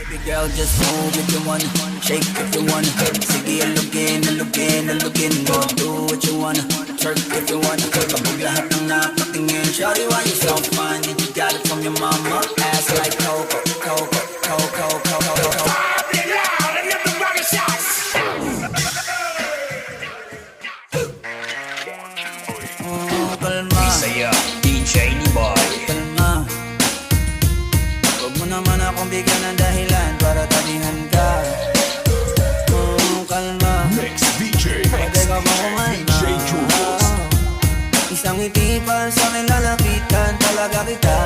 Baby girl, just move if you want, shake if you want. Sige, alugin, alugin, alugin mo. Do what you want, twerk if you want. Kabog lahat ng nakatingin. Shawty, why you so fine? Did you got it from your mama? Ass like Coco, Coco, Coco, Coco, Coco. Pop it loud, another rocket shots. Kalma, Saya, DJ Boy. kalma. Huwag mo naman akong bigyan ng dahilan para tanihan ka. Kalma, Mix DJ, pwede ka ba kumalma? DJ Julius. Isang ngiti pa sa akin lalapitan talaga kita.